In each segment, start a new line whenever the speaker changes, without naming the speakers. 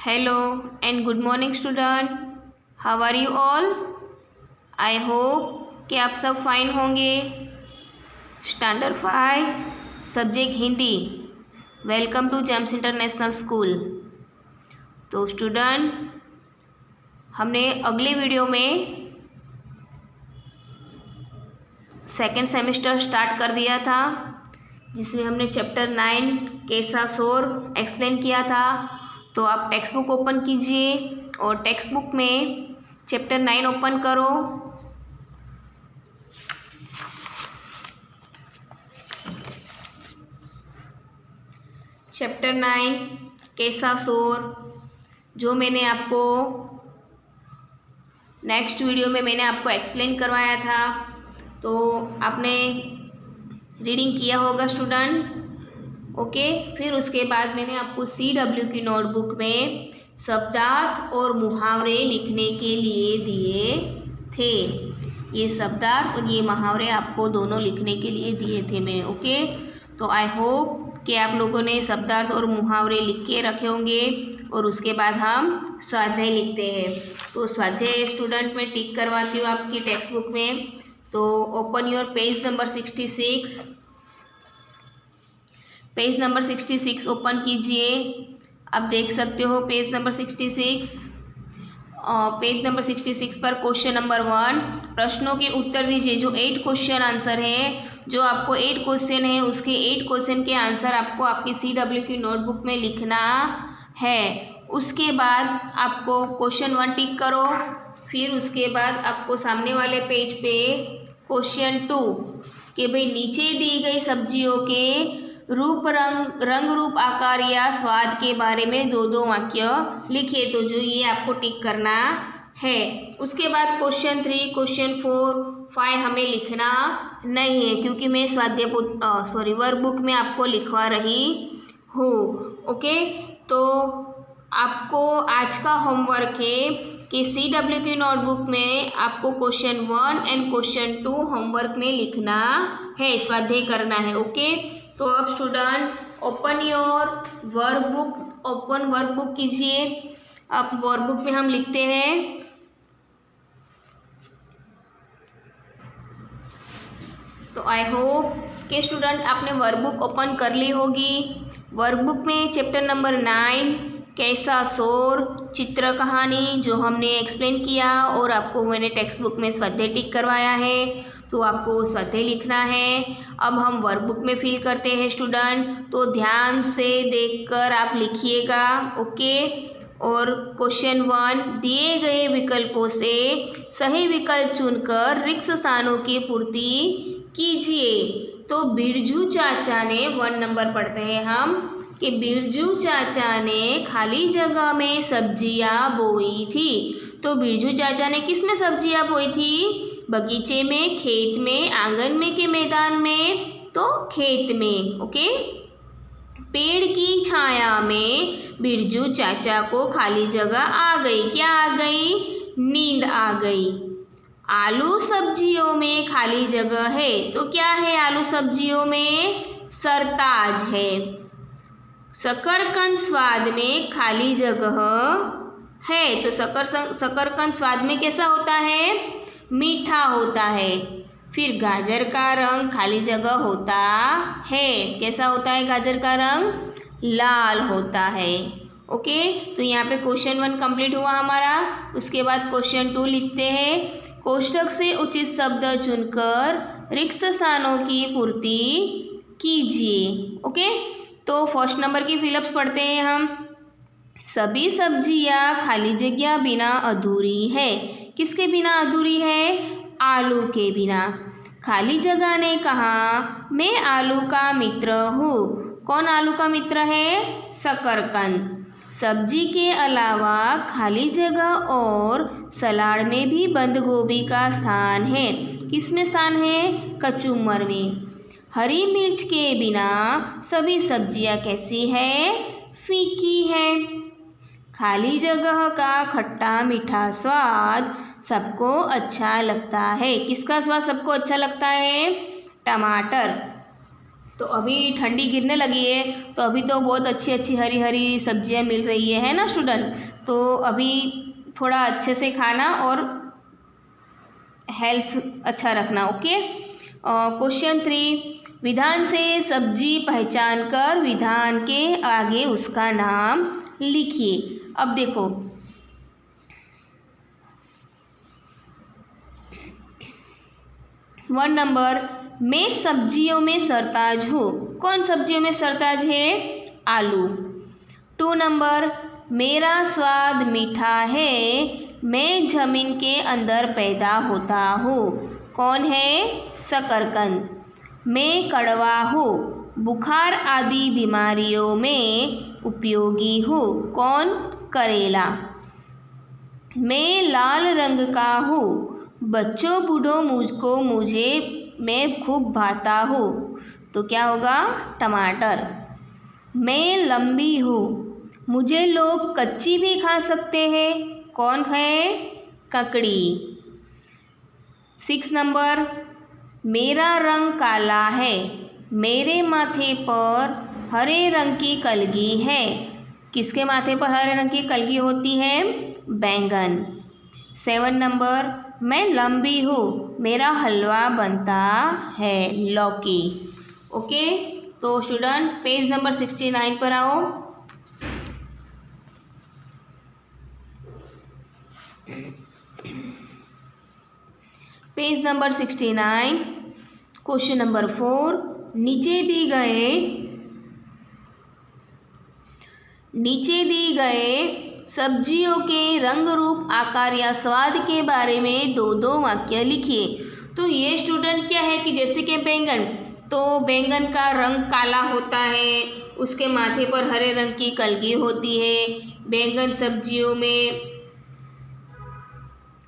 Hello and good morning student. How are you all? I hope कि आप सब fine होंगे। Standard 5 subject Hindi. Welcome to Gems International School. तो student, हमने अगले वीडियो में सेकेंड सेमेस्टर स्टार्ट कर दिया था, जिसमें हमने चैप्टर 9 कैसा शोर एक्सप्लेन किया था। तो आप टेक्स्ट बुक ओपन कीजिए और टेक्स्ट बुक में चैप्टर 9 ओपन करो। चैप्टर 9 कैसा शोर, जो मैंने आपको नेक्स्ट वीडियो में मैंने आपको एक्सप्लेन करवाया था, तो आपने रीडिंग किया होगा स्टूडेंट। ओके, फिर उसके बाद मैंने आपको CW की नोटबुक में शब्दार्थ और मुहावरे लिखने के लिए दिए थे। ये शब्दार्थ और ये मुहावरे आपको दोनों लिखने के लिए दिए थे मैंने। ओके, तो आई होप कि आप लोगों ने शब्दार्थ और मुहावरे लिख के रखे होंगे। और उसके बाद हम स्वाध्याय लिखते हैं। तो स्वाध्याय स्टूडेंट में टिक करवाती हूँ आपकी टेक्स्ट बुक में। तो open your page number 66। Page number 66 open कीजिए। आप देख सकते हो पेज नंबर 66। पेज नंबर 66 पर क्वेश्चन नंबर 1 प्रश्नों के उत्तर दीजिए। जो 8 क्वेश्चन आंसर है, जो आपको 8 क्वेश्चन है, उसके 8 क्वेश्चन के आंसर आपको आपकी CW की नोटबुक में लिखना है। उसके बाद आपको क्वेश्चन 1 टिक करो। फिर उसके बाद आपको सामने वाले पेज पे क्वेश्चन 2 कि भाई नीचे दी गई सब्जियों के रूप रंग रूप आकार या स्वाद के बारे में 2-2 वाक्य लिखिए। तो जो ये आपको टिक करना है। उसके बाद क्वेश्चन 3, क्वेश्चन 4, 5 हमें लिखना नहीं है, क्योंकि मैं स्वाध्याय वर्कबुक में आपको लिखवा रही हूँ। ओके, तो आपको आज का होमवर्क है कि CW की नोटबुक में आपको क्वेश्चन 1 एंड क्वेश्चन 2 होमवर्क में लिखना है, स्वाध्याय करना है। ओके, तो अब student open your workbook, open workbook कीजिए। अब वर्कबुक में हम लिखते हैं तो आई होप कि स्टूडेंट आपने वर्कबुक ओपन कर ली होगी। वर्कबुक में चैप्टर नंबर 9 कैसा शोर चित्र कहानी जो हमने एक्सप्लेन किया और आपको मैंने टेक्स्ट बुक में स्वाध्याय टिक करवाया है, तो आपको स्वाध्याय लिखना है। अब हम वर्कबुक में फिल करते हैं स्टूडेंट, तो ध्यान से देखकर आप लिखिएगा। ओके, और क्वेश्चन 1 दिए गए विकल्पों से सही विकल्प चुनकर रिक्त स्थानों की पूर्ति कीजिए। तो बिरजू चाचा ने 1 नंबर पढ़ते हैं हम कि बिरजू चाचा ने खाली जगह में सब्जियां बोई थी। तो बिरजू चाचा ने किस में सब्जियां बोई थी? बगीचे में, खेत में, आंगन में के मैदान में? तो खेत में। ओके, पेड़ की छाया में बिरजू चाचा को खाली जगह आ गई। क्या आ गई? नींद आ गई। आलू सब्जियों में खाली जगह है। तो क्या है आलू सब्जियों में? सरताज है। शकरकंद स्वाद में खाली जगह है। तो शकरकंद स्वाद में कैसा होता है? मीठा होता है। फिर गाजर का रंग खाली जगह होता है। कैसा होता है गाजर का रंग? लाल होता है। ओके, तो यहाँ पे क्वेश्चन 1 कंप्लीट हुआ हमारा। उसके बाद क्वेश्चन 2 लिखते हैं। कोष्ठक से उचित शब्द चुनकर रिक्त स्थानों की पूर्ति कीजिए। ओके, तो फर्स्ट नंबर की फिलअप्स पढ़ते हैं हम। सभी सब्जियां खाली जगह बिना अधूरी है। किसके बिना अधूरी है? आलू के बिना। खाली जगह ने कहा मैं आलू का मित्र हूँ। कौन आलू का मित्र है? शकरकंद। सब्जी के अलावा खाली जगह और सलाद में भी बंद गोभी का स्थान है। किसमें स्थान है? कचुम्बर में। हरी मिर्च के बिना सभी सब्जियां कैसी है? फीकी है। खाली जगह का खट्टा मीठा स्वाद सबको अच्छा लगता है। किसका स्वाद सबको अच्छा लगता है? टमाटर। तो अभी ठंडी गिरने लगी है, तो अभी तो बहुत अच्छी अच्छी हरी हरी सब्जियां मिल रही है ना स्टूडेंट। तो अभी थोड़ा अच्छे से खाना और हेल्थ अच्छा रखना। ओके। क्वेश्चन 3, विधान से सब्जी पहचान कर विधान के आगे उसका नाम लिखिए। अब देखो, वन नंबर, मैं सब्जियों में सरताज हूँ। कौन सब्जियों में सरताज है? आलू। 2 नंबर, मेरा स्वाद मीठा है, मैं जमीन के अंदर पैदा होता हूँ। कौन है? शकरकंद। मैं कड़वा हूँ, बुखार आदि बीमारियों में उपयोगी हूँ। कौन? करेला। मैं लाल रंग का हूँ, बच्चों बूढ़ों मैं खूब भाता हूँ। तो क्या होगा? टमाटर। मैं लंबी हूँ, मुझे लोग कच्ची भी खा सकते हैं। कौन है? ककड़ी। 6 नंबर, मेरा रंग काला है, मेरे माथे पर हरे रंग की कलगी है। किसके माथे पर हरे रंग की कलगी होती है? बैंगन। 7 नंबर, मैं लंबी हूँ, मेरा हलवा बनता है। लौकी। ओके। तो स्टूडेंट पेज नंबर 69 पर आओ। पेज नंबर 69, क्वेश्चन नंबर 4, नीचे दी गए सब्जियों के रंग, रूप, आकार या स्वाद के बारे में 2-2 वाक्य लिखिए। तो ये स्टूडेंट क्या है कि जैसे कि बैंगन, तो बैंगन का रंग काला होता है, उसके माथे पर हरे रंग की कलगी होती है, बैंगन सब्जियों में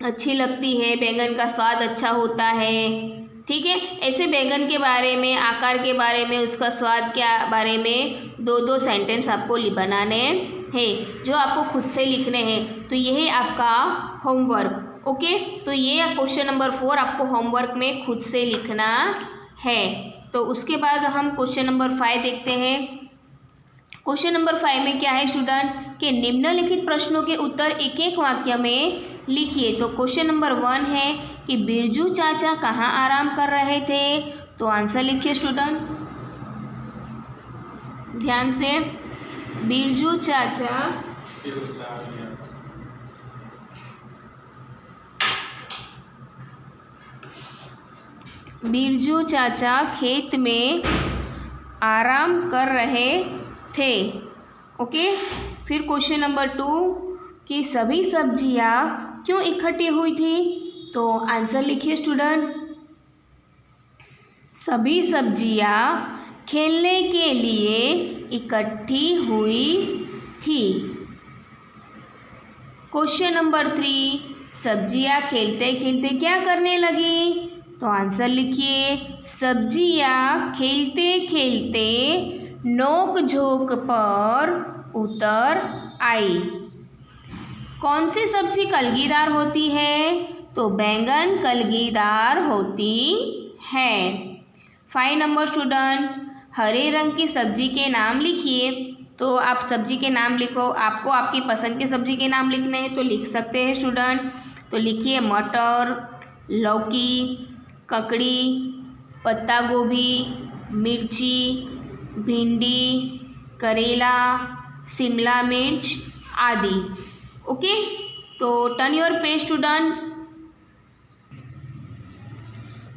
अच्छी लगती है, बैंगन का स्वाद अच्छा होता है। ठीक है। ऐसे बैंगन के बारे में, आकार के बारे में, उसका स्वाद के बारे में 2-2 सेंटेंस आपको बनाने हैं, जो आपको खुद से लिखने हैं। तो यह है आपका होमवर्क। ओके। तो ये क्वेश्चन नंबर 4 आपको होमवर्क में खुद से लिखना है। तो उसके बाद हम क्वेश्चन नंबर 5 देखते हैं। क्वेश्चन नंबर 5 में क्या है स्टूडेंट कि निम्नलिखित प्रश्नों के उत्तर एक एक वाक्य में लिखिए। तो क्वेश्चन नंबर 1 है कि बिरजू चाचा कहाँ आराम कर रहे थे। तो आंसर लिखिए स्टूडेंट ध्यान से। बिरजू चाचा खेत में आराम कर रहे थे। ओके। फिर क्वेश्चन नंबर 2 कि सभी सब्जियां क्यों इकट्ठी हुई थी। तो आंसर लिखिए स्टूडेंट, सभी सब्जियां खेलने के लिए इकट्ठी हुई थी। क्वेश्चन नंबर 3, सब्जियां खेलते खेलते क्या करने लगी। तो आंसर लिखिए, सब्जियां खेलते खेलते नोक झोंक पर उतर आई। कौन सी सब्जी कलगीदार होती है। तो बैंगन कलगीदार होती है। 5 नंबर स्टूडेंट, हरे रंग की सब्जी के नाम लिखिए। तो आप सब्जी के नाम लिखो, आपको आपकी पसंद के सब्जी के नाम लिखने हैं तो लिख सकते हैं स्टूडेंट। तो लिखिए मटर, लौकी, ककड़ी, पत्ता गोभी, मिर्ची, भिंडी, करेला, शिमला मिर्च आदि। ओके। तो turn your page student,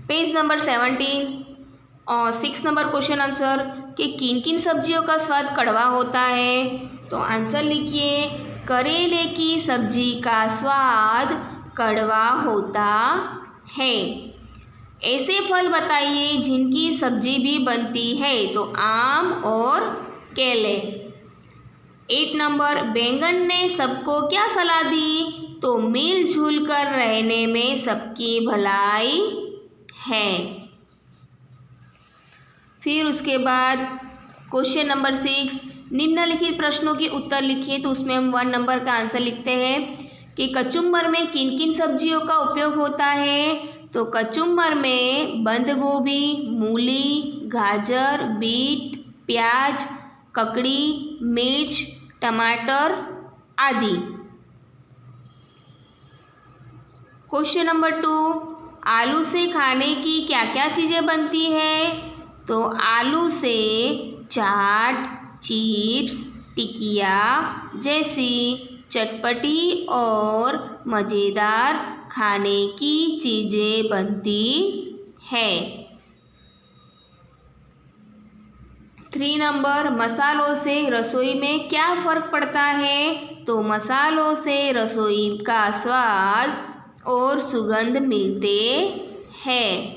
page number 17 और 6 नंबर क्वेश्चन आंसर कि किन किन सब्जियों का स्वाद कड़वा होता है। तो आंसर लिखिए, करेले की सब्जी का स्वाद कड़वा होता है। ऐसे फल बताइए जिनकी सब्जी भी बनती है। तो आम और केले। 8 नंबर, बैंगन ने सबको क्या सलाह दी। तो मिलजुल कर रहने में सबकी भलाई है। फिर उसके बाद क्वेश्चन नंबर 6, निम्नलिखित प्रश्नों के उत्तर लिखिए। तो उसमें हम 1 नंबर का आंसर लिखते हैं कि कचुम्बर में किन किन सब्जियों का उपयोग होता है। तो कचुम्बर में बंद गोभी, मूली, गाजर, बीट, प्याज, ककड़ी, मिर्च, टमाटर आदि। क्वेश्चन नंबर 2, आलू से खाने की क्या क्या चीज़ें बनती हैं? तो आलू से चाट, चिप्स, टिकिया जैसी चटपटी और मज़ेदार खाने की चीज़ें बनती है। 3 नंबर, मसालों से रसोई में क्या फ़र्क पड़ता है? तो मसालों से रसोई का स्वाद और सुगंध मिलते हैं।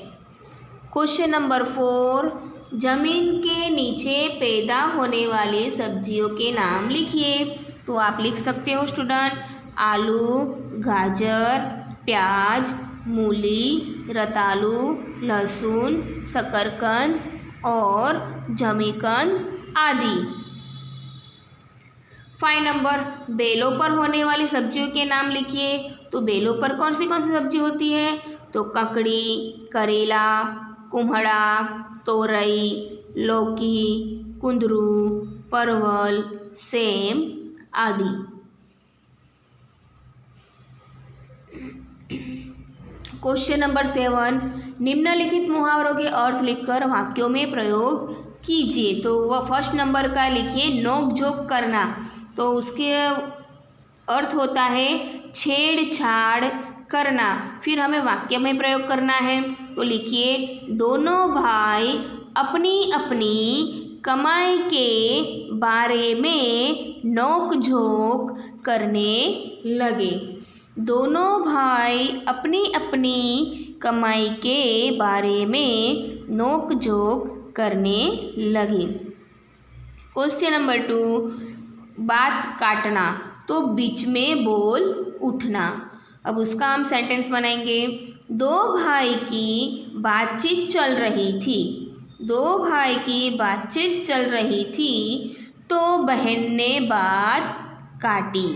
क्वेश्चन नंबर 4, ज़मीन के नीचे पैदा होने वाली सब्जियों के नाम लिखिए। तो आप लिख सकते हो स्टूडेंट, आलू, गाजर, प्याज, मूली, रतालू, लहसुन, शकरकंद और जमीकंद आदि। 5 नंबर, बेलों पर होने वाली सब्जियों के नाम लिखिए। तो बेलों पर कौन सी सब्जी होती है? तो ककड़ी, करेला, कुम्हड़ा, तोरई, लौकी, कुंदरू, परवल, सेम आदि। क्वेश्चन नंबर 7, निम्नलिखित मुहावरों के अर्थ लिखकर वाक्यों में प्रयोग कीजिए। तो वह फर्स्ट नंबर का लिखिए, नोक झोंक करना। तो उसके अर्थ होता है छेड़छाड़ करना। फिर हमें वाक्य में प्रयोग करना है। तो लिखिए, दोनों भाई अपनी अपनी कमाई के बारे में नोक झोंक करने लगे। दोनों भाई अपनी अपनी कमाई के बारे में नोक झोंक करने लगे। क्वेश्चन नंबर 2, बात काटना। तो बीच में बोल उठना। अब उसका हम सेंटेंस बनाएंगे। दो भाई की बातचीत चल रही थी। दो भाई की बातचीत चल रही थी तो बहन ने बात काटी।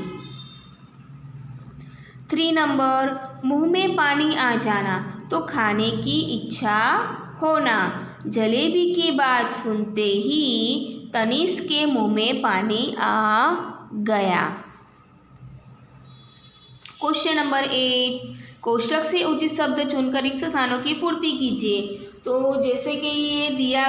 3 नंबर, मुंह में पानी आ जाना। तो खाने की इच्छा होना। जलेबी की बात सुनते ही तनिष्क के मुंह में पानी आ गया। क्वेश्चन नंबर 8, कोष्ठक से उचित शब्द चुनकर रिक्त स्थानों की पूर्ति कीजिए। तो जैसे कि ये दिया,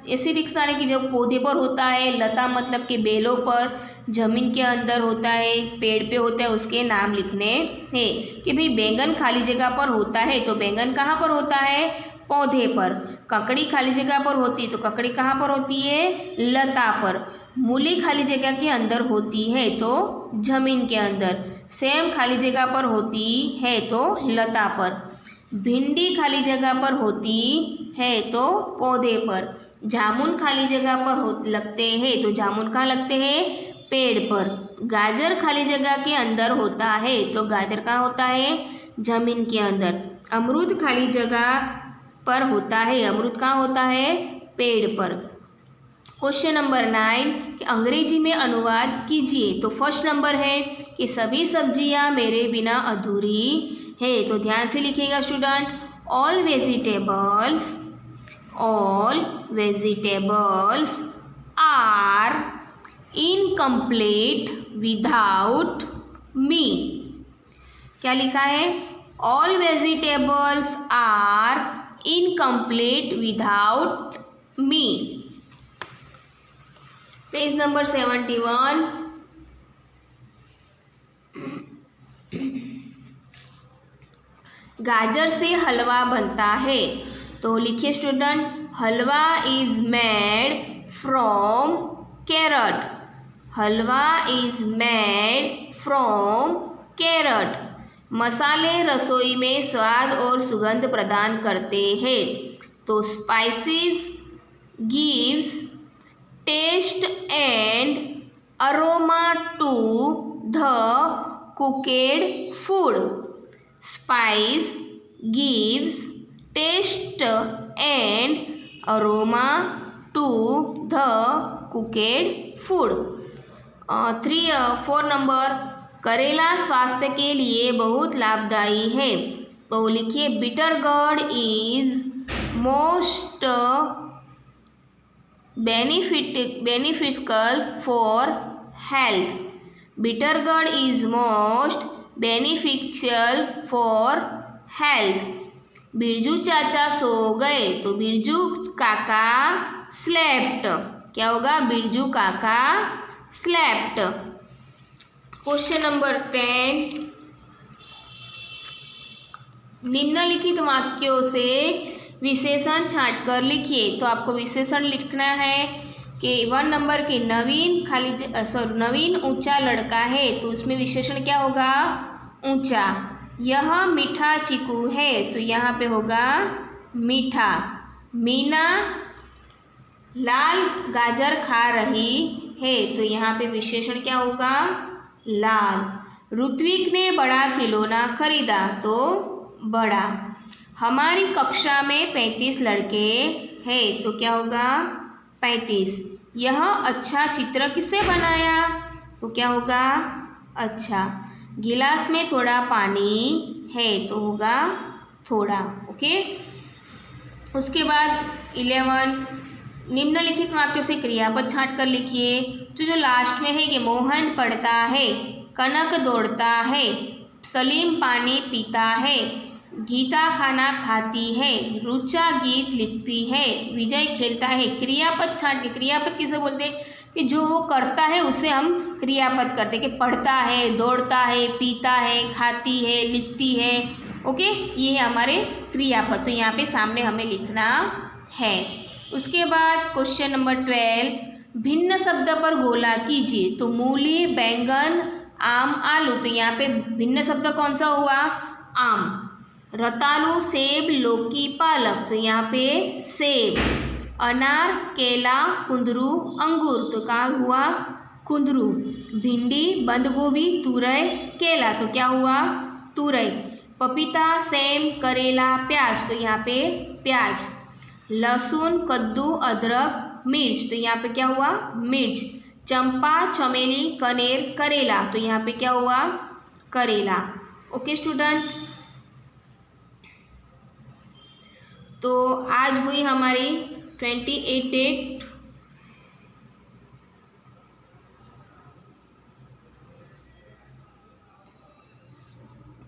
ऐसे रिक्त स्थान की जब पौधे पर होता है, लता मतलब के बेलों पर, जमीन के अंदर होता है, पेड़ पे होता है, उसके नाम लिखने हैं। कि भाई बैंगन खाली जगह पर होता है तो बैंगन कहाँ पर होता है? पौधे पर। ककड़ी खाली जगह पर होती है तो ककड़ी कहाँ पर होती है? लता पर। मूली खाली जगह के अंदर होती है तो जमीन के अंदर। सेम खाली जगह पर होती है तो लता पर। भिंडी खाली जगह पर होती है तो पौधे पर। जामुन खाली जगह पर लगते हैं तो जामुन कहाँ लगते हैं? पेड़ पर। गाजर खाली जगह के अंदर होता है तो गाजर कहाँ होता है? जमीन के अंदर। अमरूद खाली जगह पर होता है, अमरूद कहाँ होता है? पेड़ पर। क्वेश्चन नंबर 9, कि अंग्रेजी में अनुवाद कीजिए। तो फर्स्ट नंबर है कि सभी सब्जियां मेरे बिना अधूरी है। तो ध्यान से लिखिएगा student, all vegetables are incomplete without me. क्या लिखा है? All vegetables are incomplete without me. Page number 71, गाजर से हलवा बनता है। तो लिखिए student, halwa is made from carrot. Halwa is made from carrot. मसाले रसोई में स्वाद और सुगंध प्रदान करते हैं। तो spices gives taste and aroma to the cooked food. Spice gives taste and aroma to the cooked food. 4 number, करेला स्वास्थ्य के लिए बहुत लाभदायी है। तो लिखिए, bitter gourd is most beneficial for health. Bitter gourd is most beneficial for health. Birju चाचा सो गए तो बिरजू काका slept. क्या होगा? बिरजू काका slept. क्वेश्चन नंबर 10, निम्नलिखित वाक्यों से विशेषण छांटकर लिखिए। तो आपको विशेषण लिखना है कि 1 नंबर के नवीन ऊंचा लड़का है, तो उसमें विशेषण क्या होगा? ऊंचा। यह मीठा चीकू है, तो यहाँ पे होगा मीठा। मीना लाल गाजर खा रही है, तो यहाँ पे विशेषण क्या होगा? लाल। ऋत्विक ने बड़ा खिलौना खरीदा, तो बड़ा। हमारी कक्षा में 35 लड़के हैं, तो क्या होगा? 35। यह अच्छा चित्र किससे बनाया? तो क्या होगा? अच्छा। गिलास में थोड़ा पानी है, तो होगा थोड़ा। ओके। उसके बाद 11, निम्नलिखित वाक्यों से क्रियापद छांट कर लिखिए। जो लास्ट में है कि मोहन पढ़ता है, कनक दौड़ता है, सलीम पानी पीता है, गीता खाना खाती है, रुचा गीत लिखती है, विजय खेलता है। क्रियापद छांट के, क्रियापद किसे बोलते हैं? कि जो वो करता है उसे हम क्रियापद करते हैं, कि पढ़ता है, दौड़ता है, पीता है, खाती है, लिखती है। ओके, ये है हमारे क्रियापद। तो यहाँ पे सामने हमें लिखना है। उसके बाद क्वेश्चन नंबर 12, भिन्न शब्द पर गोला कीजिए। तो मूली, बैंगन, आम, आलू। तो यहाँ पे भिन्न शब्द कौन सा हुआ? आम। रतालू, सेब, लौकी, पालक। तो यहाँ पे सेब। अनार, केला, कुंदरू, अंगूर। तो कहाँ हुआ? कुंदरू। भिंडी, बंद गोभी, तुरई, केला। तो क्या हुआ? तुरई। पपीता, सेम, करेला, प्याज। तो यहाँ पे प्याज। लहसुन, कद्दू, अदरक, मिर्च। तो यहाँ पे क्या हुआ? मिर्च। चंपा, चमेली, कनेर, करेला। तो यहाँ पे क्या हुआ? करेला। ओके स्टूडेंट, तो आज हुई हमारी 28 डेट।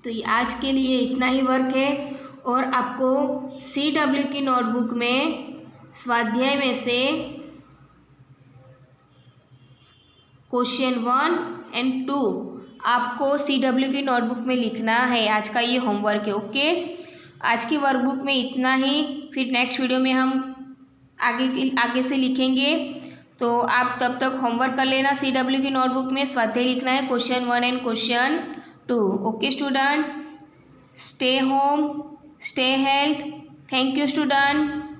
तो ये आज के लिए इतना ही वर्क है, और आपको CW की नोटबुक में स्वाध्याय में से क्वेश्चन 1 और 2 आपको CW की नोटबुक में लिखना है। आज का ये होमवर्क है। ओके, आज की वर्कबुक में इतना ही। फिर नेक्स्ट वीडियो में हम आगे से लिखेंगे। तो आप तब तक होमवर्क कर लेना। CW की नोटबुक में स्वाध्याय लिखना है, question 1 and question 2। Okay student, stay home, stay health. Thank you student.